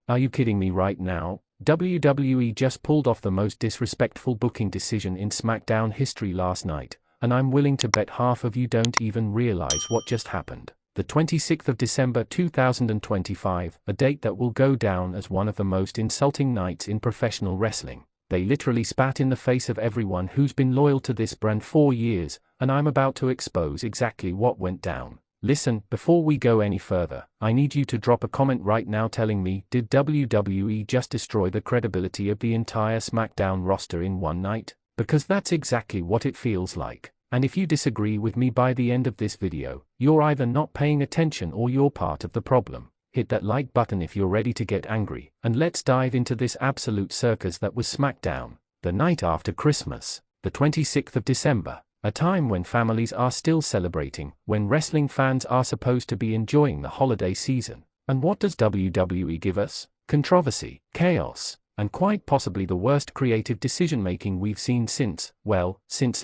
Are you kidding me right now? WWE just pulled off the most disrespectful booking decision in SmackDown history last night, and I'm willing to bet half of you don't even realize what just happened. The 26th of December 2025, a date that will go down as one of the most insulting nights in professional wrestling. They literally spat in the face of everyone who's been loyal to this brand for years, and I'm about to expose exactly what went down. Listen, before we go any further, I need you to drop a comment right now telling me, did WWE just destroy the credibility of the entire SmackDown roster in one night? Because that's exactly what it feels like. And if you disagree with me by the end of this video, you're either not paying attention or you're part of the problem. Hit that like button if you're ready to get angry, and let's dive into this absolute circus that was SmackDown, the night after Christmas, the 26th of December, a time when families are still celebrating, when wrestling fans are supposed to be enjoying the holiday season. And what does WWE give us? Controversy, chaos, and quite possibly the worst creative decision-making we've seen since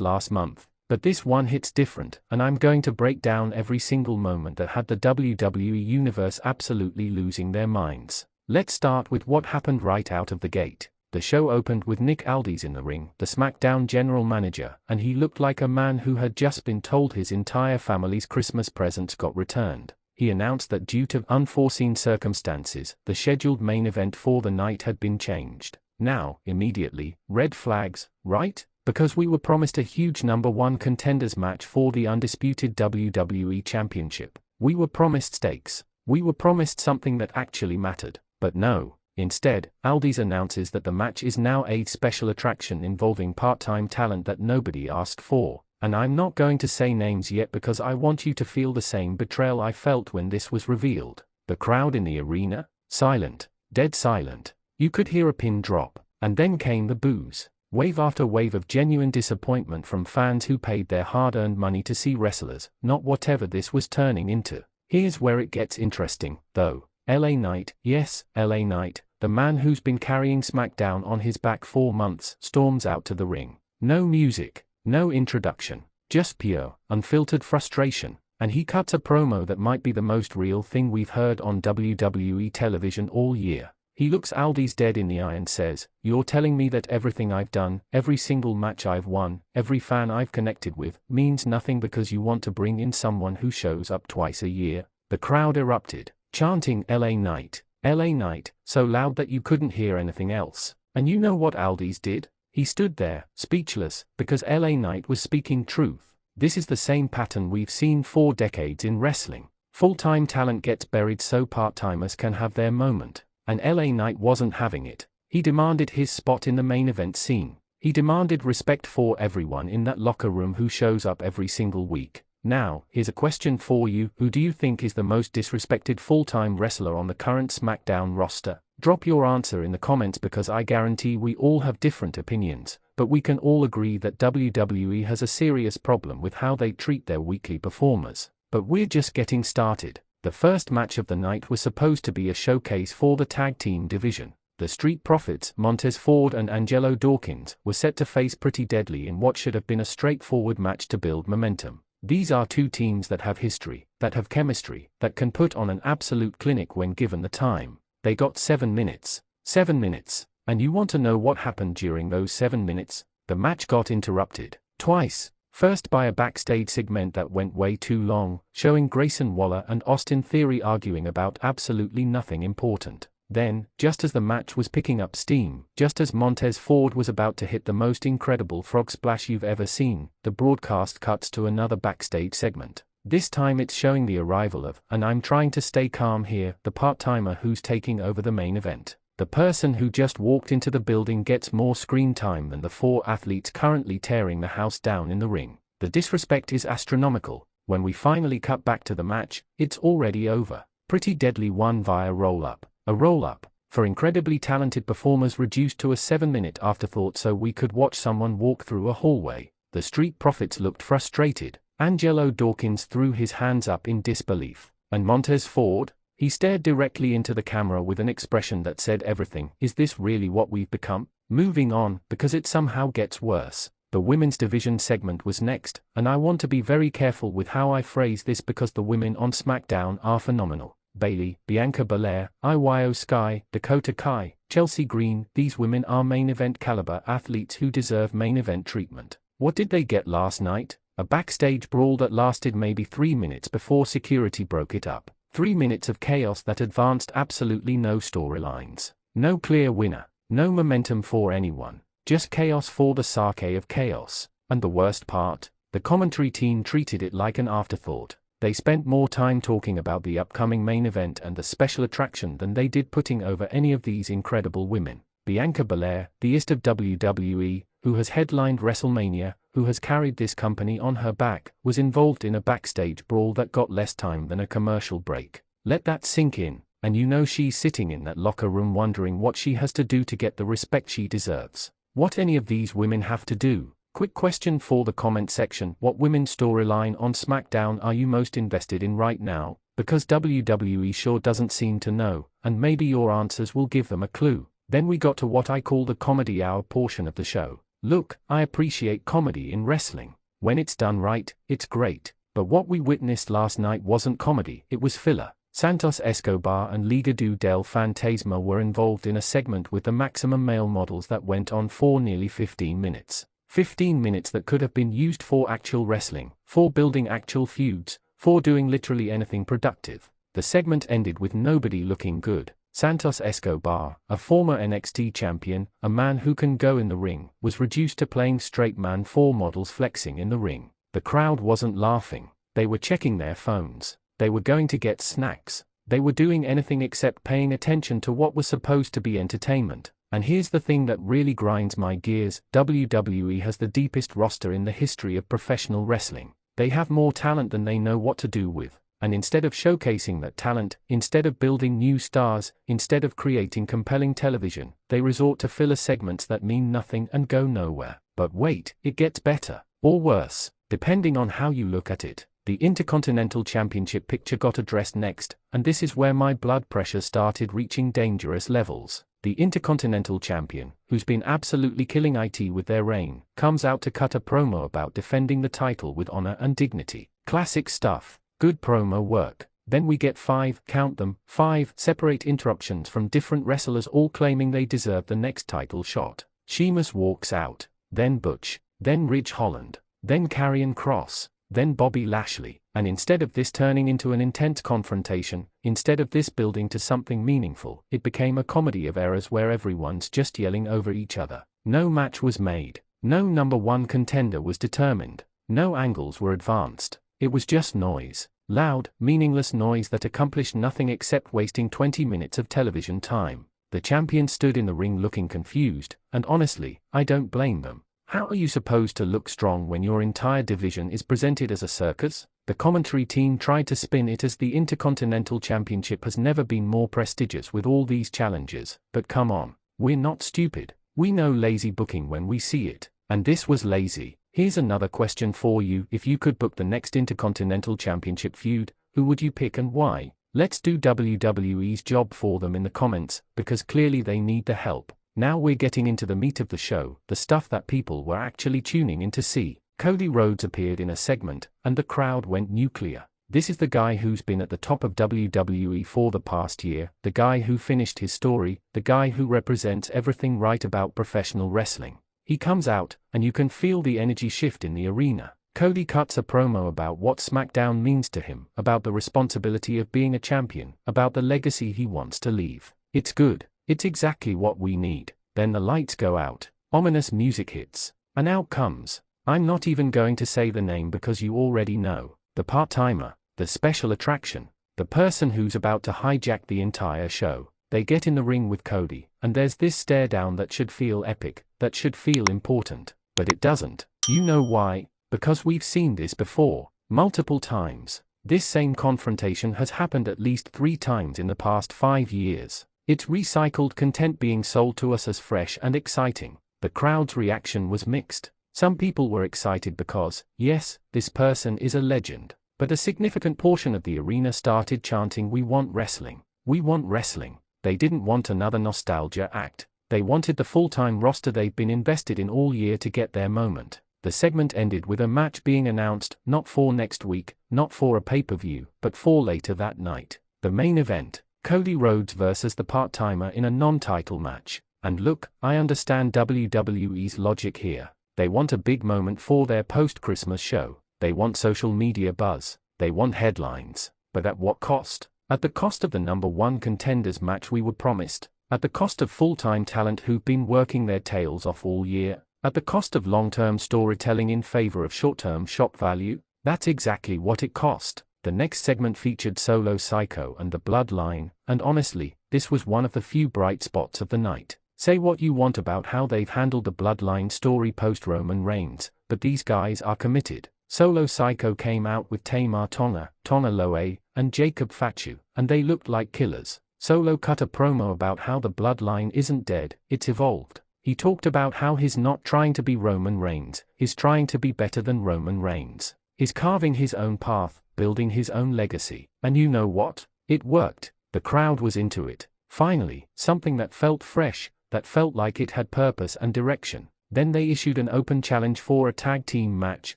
last month. But this one hits different, and I'm going to break down every single moment that had the WWE Universe absolutely losing their minds. Let's start with what happened right out of the gate. The show opened with Nick Aldis in the ring, the SmackDown general manager, and he looked like a man who had just been told his entire family's Christmas presents got returned. He announced that due to unforeseen circumstances, the scheduled main event for the night had been changed. Now, immediately, red flags, right? Because we were promised a huge #1 contenders match for the undisputed WWE Championship. We were promised stakes. We were promised something that actually mattered. But no. Instead, Aldis announces that the match is now a special attraction involving part-time talent that nobody asked for. And I'm not going to say names yet because I want you to feel the same betrayal I felt when this was revealed. The crowd in the arena? Silent. Dead silent. You could hear a pin drop. And then came the boos. Wave after wave of genuine disappointment from fans who paid their hard-earned money to see wrestlers, not whatever this was turning into. Here's where it gets interesting, though. LA Knight, yes, LA Knight, the man who's been carrying SmackDown on his back for months, storms out to the ring. No music, no introduction, just pure, unfiltered frustration, and he cuts a promo that might be the most real thing we've heard on WWE television all year. He looks Aldis dead in the eye and says, "You're telling me that everything I've done, every single match I've won, every fan I've connected with, means nothing because you want to bring in someone who shows up twice a year?" The crowd erupted, chanting LA Knight, so loud that you couldn't hear anything else. And you know what Aldis did? He stood there, speechless, because LA Knight was speaking truth. This is the same pattern we've seen for decades in wrestling. Full-time talent gets buried so part-timers can have their moment. And LA Knight wasn't having it. He demanded his spot in the main event scene. He demanded respect for everyone in that locker room who shows up every single week. Now, here's a question for you. Who do you think is the most disrespected full-time wrestler on the current SmackDown roster? Drop your answer in the comments because I guarantee we all have different opinions, but we can all agree that WWE has a serious problem with how they treat their weekly performers. But we're just getting started. The first match of the night was supposed to be a showcase for the tag team division. The Street Profits, Montez Ford and Angelo Dawkins, were set to face Pretty Deadly in what should have been a straightforward match to build momentum. These are two teams that have history, that have chemistry, that can put on an absolute clinic when given the time. They got 7 minutes. 7 minutes. And you want to know what happened during those 7 minutes? The match got interrupted. Twice. First by a backstage segment that went way too long, showing Grayson Waller and Austin Theory arguing about absolutely nothing important. Then, just as the match was picking up steam, just as Montez Ford was about to hit the most incredible frog splash you've ever seen, the broadcast cuts to another backstage segment. This time it's showing the arrival of, and I'm trying to stay calm here, the part-timer who's taking over the main event. The person who just walked into the building gets more screen time than the 4 athletes currently tearing the house down in the ring. The disrespect is astronomical. When we finally cut back to the match, it's already over. Pretty Deadly won via roll-up. A roll-up, for incredibly talented performers reduced to a 7-minute afterthought so we could watch someone walk through a hallway. The Street Profits looked frustrated. Angelo Dawkins threw his hands up in disbelief. And Montez Ford? He stared directly into the camera with an expression that said everything. Is this really what we've become? Moving on, because it somehow gets worse. The women's division segment was next, and I want to be very careful with how I phrase this because the women on SmackDown are phenomenal. Bayley, Bianca Belair, Io Sky, Dakota Kai, Chelsea Green. These women are main event caliber athletes who deserve main event treatment. What did they get last night? A backstage brawl that lasted maybe 3 minutes before security broke it up. 3 minutes of chaos that advanced absolutely no storylines. No clear winner. No momentum for anyone. Just chaos for the sake of chaos. And the worst part? The commentary team treated it like an afterthought. They spent more time talking about the upcoming main event and the special attraction than they did putting over any of these incredible women. Bianca Belair, the ist of WWE, who has headlined WrestleMania, who has carried this company on her back, was involved in a backstage brawl that got less time than a commercial break. Let that sink in, and you know she's sitting in that locker room wondering what she has to do to get the respect she deserves. What any of these women have to do? Quick question for the comment section: what women's storyline on SmackDown are you most invested in right now? Because WWE sure doesn't seem to know, and maybe your answers will give them a clue. Then we got to what I call the comedy hour portion of the show. Look, I appreciate comedy in wrestling. When it's done right, it's great. But what we witnessed last night wasn't comedy, it was filler. Santos Escobar and Legado del Fantasma were involved in a segment with the Maximum Male models that went on for nearly 15 minutes. 15 minutes that could have been used for actual wrestling, for building actual feuds, for doing literally anything productive. The segment ended with nobody looking good. Santos Escobar, a former NXT champion, a man who can go in the ring, was reduced to playing straight man for models flexing in the ring. The crowd wasn't laughing. They were checking their phones. They were going to get snacks. They were doing anything except paying attention to what was supposed to be entertainment. And here's the thing that really grinds my gears: WWE has the deepest roster in the history of professional wrestling. They have more talent than they know what to do with. And instead of showcasing that talent, instead of building new stars, instead of creating compelling television, they resort to filler segments that mean nothing and go nowhere. But wait, it gets better. Or worse, depending on how you look at it. The Intercontinental Championship picture got addressed next, and this is where my blood pressure started reaching dangerous levels. The Intercontinental Champion, who's been absolutely killing it with their reign, comes out to cut a promo about defending the title with honor and dignity. Classic stuff. Good promo work. Then we get 5, count them, 5 separate interruptions from different wrestlers all claiming they deserve the next title shot. Sheamus walks out, then Butch, then Ridge Holland, then Karrion Kross, then Bobby Lashley, and instead of this turning into an intense confrontation, instead of this building to something meaningful, it became a comedy of errors where everyone's just yelling over each other. No match was made. No number one contender was determined. No angles were advanced. It was just noise. Loud, meaningless noise that accomplished nothing except wasting 20 minutes of television time. The champion stood in the ring looking confused, and honestly, I don't blame them. How are you supposed to look strong when your entire division is presented as a circus? The commentary team tried to spin it as the Intercontinental Championship has never been more prestigious with all these challenges, but come on, we're not stupid. We know lazy booking when we see it, and this was lazy. Here's another question for you: if you could book the next Intercontinental Championship feud, who would you pick and why? Let's do WWE's job for them in the comments, because clearly they need the help. Now we're getting into the meat of the show, the stuff that people were actually tuning in to see. Cody Rhodes appeared in a segment, and the crowd went nuclear. This is the guy who's been at the top of WWE for the past year, the guy who finished his story, the guy who represents everything right about professional wrestling. He comes out, and you can feel the energy shift in the arena. Cody cuts a promo about what SmackDown means to him, about the responsibility of being a champion, about the legacy he wants to leave. It's good. It's exactly what we need. Then the lights go out. Ominous music hits. And out comes, I'm not even going to say the name because you already know, the part-timer, the special attraction, the person who's about to hijack the entire show. They get in the ring with Cody, and there's this stare down that should feel epic, that should feel important, but it doesn't. You know why? Because we've seen this before, multiple times. This same confrontation has happened at least 3 times in the past 5 years. It's recycled content being sold to us as fresh and exciting. The crowd's reaction was mixed. Some people were excited because, yes, this person is a legend. But a significant portion of the arena started chanting, "We want wrestling. We want wrestling." They didn't want another nostalgia act. They wanted the full-time roster they've been invested in all year to get their moment. The segment ended with a match being announced, not for next week, not for a pay-per-view, but for later that night. The main event, Cody Rhodes versus the part-timer in a non-title match. And look, I understand WWE's logic here. They want a big moment for their post-Christmas show. They want social media buzz. They want headlines. But at what cost? At the cost of the #1 contenders match we were promised. At the cost of full-time talent who've been working their tails off all year. At the cost of long-term storytelling in favor of short-term shop value. That's exactly what it cost. The next segment featured Solo Psycho and the Bloodline, and honestly, this was one of the few bright spots of the night. Say what you want about how they've handled the Bloodline story post-Roman Reigns, but these guys are committed. Solo Psycho came out with Tamar Tonga, Tona Loe, and Jacob Fatu, and they looked like killers. Solo cut a promo about how the Bloodline isn't dead, it's evolved. He talked about how he's not trying to be Roman Reigns, he's trying to be better than Roman Reigns. He's carving his own path, building his own legacy. And you know what? It worked. The crowd was into it. Finally, something that felt fresh, that felt like it had purpose and direction. Then they issued an open challenge for a tag team match,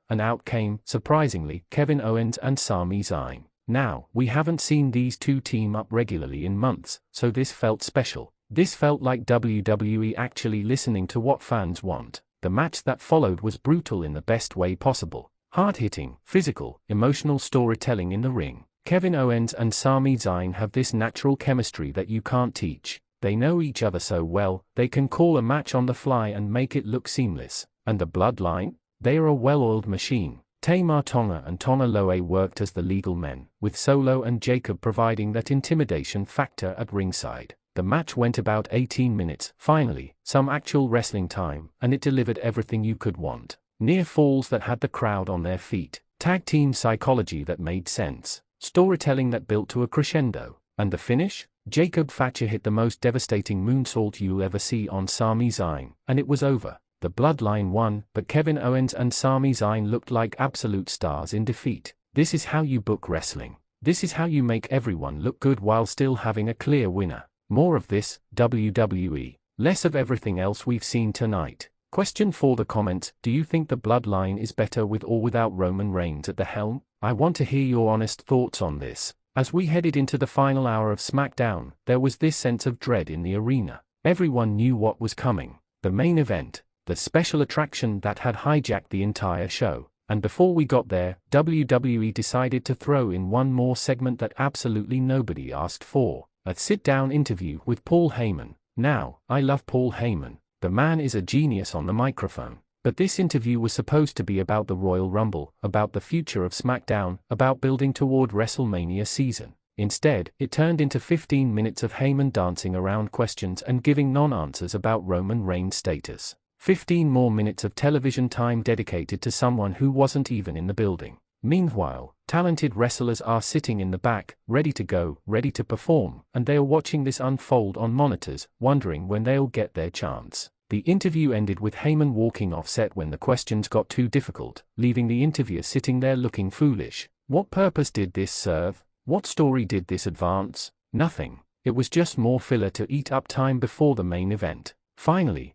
and out came, surprisingly, Kevin Owens and Sami Zayn. Now, we haven't seen these two team up regularly in months, so this felt special. This felt like WWE actually listening to what fans want. The match that followed was brutal in the best way possible. Hard-hitting, physical, emotional storytelling in the ring. Kevin Owens and Sami Zayn have this natural chemistry that you can't teach. They know each other so well, they can call a match on the fly and make it look seamless. And the Bloodline? They are a well-oiled machine. Tamar Tonga and Tona Loe worked as the legal men, with Solo and Jacob providing that intimidation factor at ringside. The match went about 18 minutes, finally, some actual wrestling time, and it delivered everything you could want. Near falls that had the crowd on their feet, tag team psychology that made sense, storytelling that built to a crescendo. And the finish? Jacob Fatu hit the most devastating moonsault you'll ever see on Sami Zayn, and it was over. The Bloodline won, but Kevin Owens and Sami Zayn looked like absolute stars in defeat. This is how you book wrestling. This is how you make everyone look good while still having a clear winner. More of this, WWE. Less of everything else we've seen tonight. Question for the comments: do you think the Bloodline is better with or without Roman Reigns at the helm? I want to hear your honest thoughts on this. As we headed into the final hour of SmackDown, there was this sense of dread in the arena. Everyone knew what was coming. The main event. The special attraction that had hijacked the entire show. And before we got there, WWE decided to throw in one more segment that absolutely nobody asked for. A sit-down interview with Paul Heyman. Now, I love Paul Heyman. The man is a genius on the microphone. But this interview was supposed to be about the Royal Rumble, about the future of SmackDown, about building toward WrestleMania season. Instead, it turned into 15 minutes of Heyman dancing around questions and giving non-answers about Roman Reigns' status. 15 more minutes of television time dedicated to someone who wasn't even in the building. Meanwhile, talented wrestlers are sitting in the back, ready to go, ready to perform, and they are watching this unfold on monitors, wondering when they'll get their chance. The interview ended with Heyman walking off set when the questions got too difficult, leaving the interviewer sitting there looking foolish. What purpose did this serve? What story did this advance? Nothing. It was just more filler to eat up time before the main event. Finally,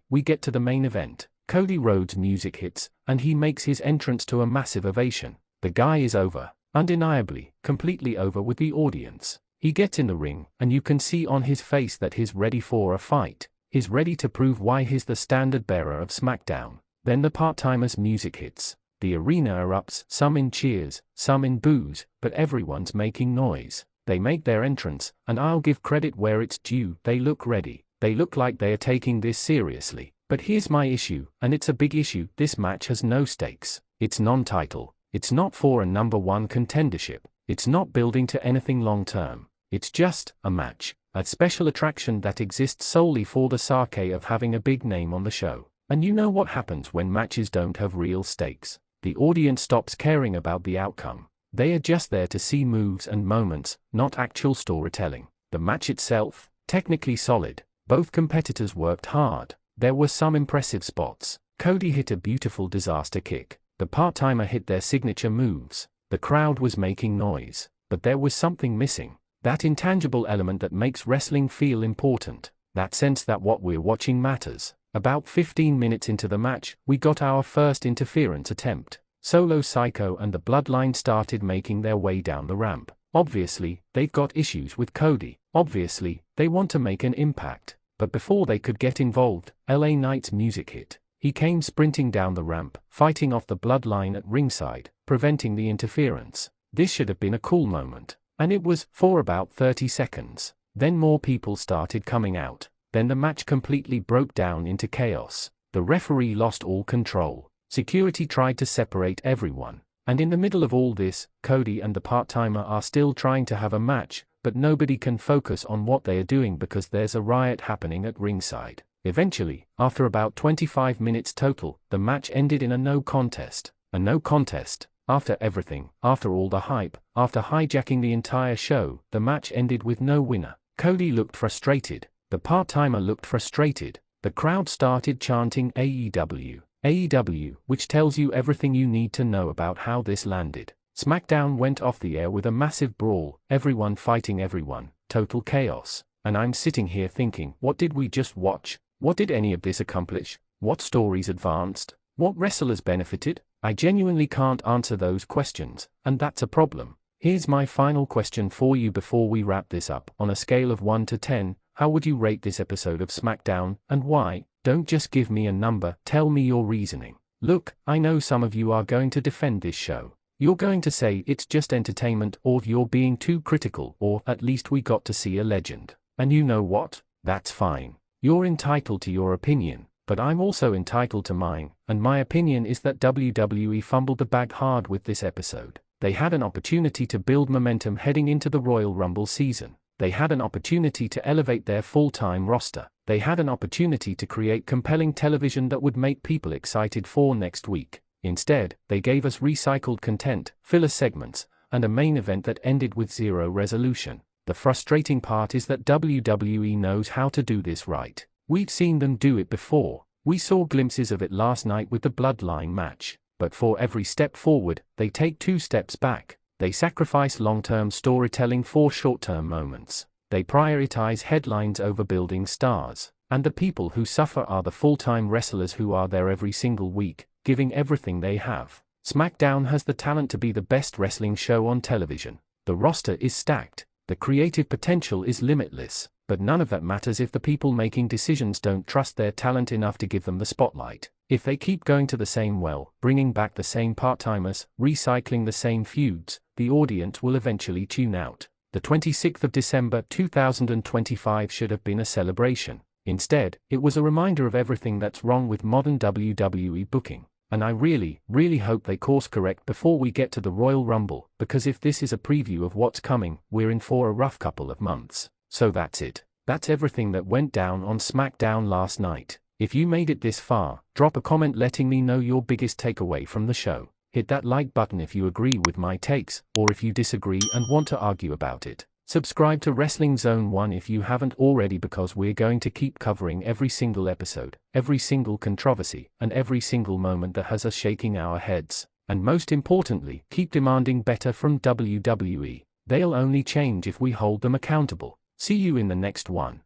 we get to the main event. Cody Rhodes' music hits, and he makes his entrance to a massive ovation. The guy is over. Undeniably, completely over with the audience. He gets in the ring, and you can see on his face that he's ready for a fight. He's ready to prove why he's the standard bearer of SmackDown. Then the part-timer's music hits. The arena erupts, some in cheers, some in boos, but everyone's making noise. They make their entrance, and I'll give credit where it's due. They look ready. They look like they are taking this seriously. But here's my issue, and it's a big issue. This match has no stakes. It's non-title. It's not for a #1 contendership. It's not building to anything long-term. It's just a match. A special attraction that exists solely for the sake of having a big name on the show. And you know what happens when matches don't have real stakes. The audience stops caring about the outcome. They are just there to see moves and moments, not actual storytelling. The match itself, technically solid. Both competitors worked hard. There were some impressive spots. Cody hit a beautiful disaster kick. The part-timer hit their signature moves. The crowd was making noise. But there was something missing. That intangible element that makes wrestling feel important. That sense that what we're watching matters. About 15 minutes into the match, we got our first interference attempt. Solo Psycho and the Bloodline started making their way down the ramp. Obviously, they've got issues with Cody. Obviously, they want to make an impact. But before they could get involved, LA Knight's music hit. He came sprinting down the ramp, fighting off the bloodline at ringside, preventing the interference. This should have been a cool moment. And it was, for about 30 seconds. Then more people started coming out. Then the match completely broke down into chaos. The referee lost all control. Security tried to separate everyone. And in the middle of all this, Cody and the part-timer are still trying to have a match, but nobody can focus on what they are doing because there's a riot happening at ringside. Eventually, after about 25 minutes total, the match ended in a no contest. A no contest. After everything, after all the hype, after hijacking the entire show, the match ended with no winner. Cody looked frustrated. The part-timer looked frustrated. The crowd started chanting AEW. AEW, which tells you everything you need to know about how this landed. SmackDown went off the air with a massive brawl, everyone fighting everyone, total chaos. And I'm sitting here thinking, what did we just watch? What did any of this accomplish? What stories advanced? What wrestlers benefited? I genuinely can't answer those questions, and that's a problem. Here's my final question for you before we wrap this up. On a scale of 1 to 10, how would you rate this episode of SmackDown, and why? Don't just give me a number, tell me your reasoning. Look, I know some of you are going to defend this show. You're going to say it's just entertainment, or you're being too critical, or at least we got to see a legend. And you know what? That's fine. You're entitled to your opinion, but I'm also entitled to mine, and my opinion is that WWE fumbled the bag hard with this episode. They had an opportunity to build momentum heading into the Royal Rumble season. They had an opportunity to elevate their full-time roster. They had an opportunity to create compelling television that would make people excited for next week. Instead, they gave us recycled content, filler segments, and a main event that ended with zero resolution. The frustrating part is that WWE knows how to do this right. We've seen them do it before. We saw glimpses of it last night with the Bloodline match. But for every step forward, they take 2 steps back. They sacrifice long-term storytelling for short-term moments. They prioritize headlines over building stars. And the people who suffer are the full-time wrestlers who are there every single week, giving everything they have. SmackDown has the talent to be the best wrestling show on television. The roster is stacked. The creative potential is limitless. But none of that matters if the people making decisions don't trust their talent enough to give them the spotlight. If they keep going to the same well, bringing back the same part-timers, recycling the same feuds, the audience will eventually tune out. The 26th of December 2025 should have been a celebration. Instead, it was a reminder of everything that's wrong with modern WWE booking. And I really, really hope they course correct before we get to the Royal Rumble, because if this is a preview of what's coming, we're in for a rough couple of months. So that's it. That's everything that went down on SmackDown last night. If you made it this far, drop a comment letting me know your biggest takeaway from the show. Hit that like button if you agree with my takes, or if you disagree and want to argue about it. Subscribe to Wrestling Zone 1 if you haven't already, because we're going to keep covering every single episode, every single controversy, and every single moment that has us shaking our heads. And most importantly, keep demanding better from WWE. They'll only change if we hold them accountable. See you in the next one.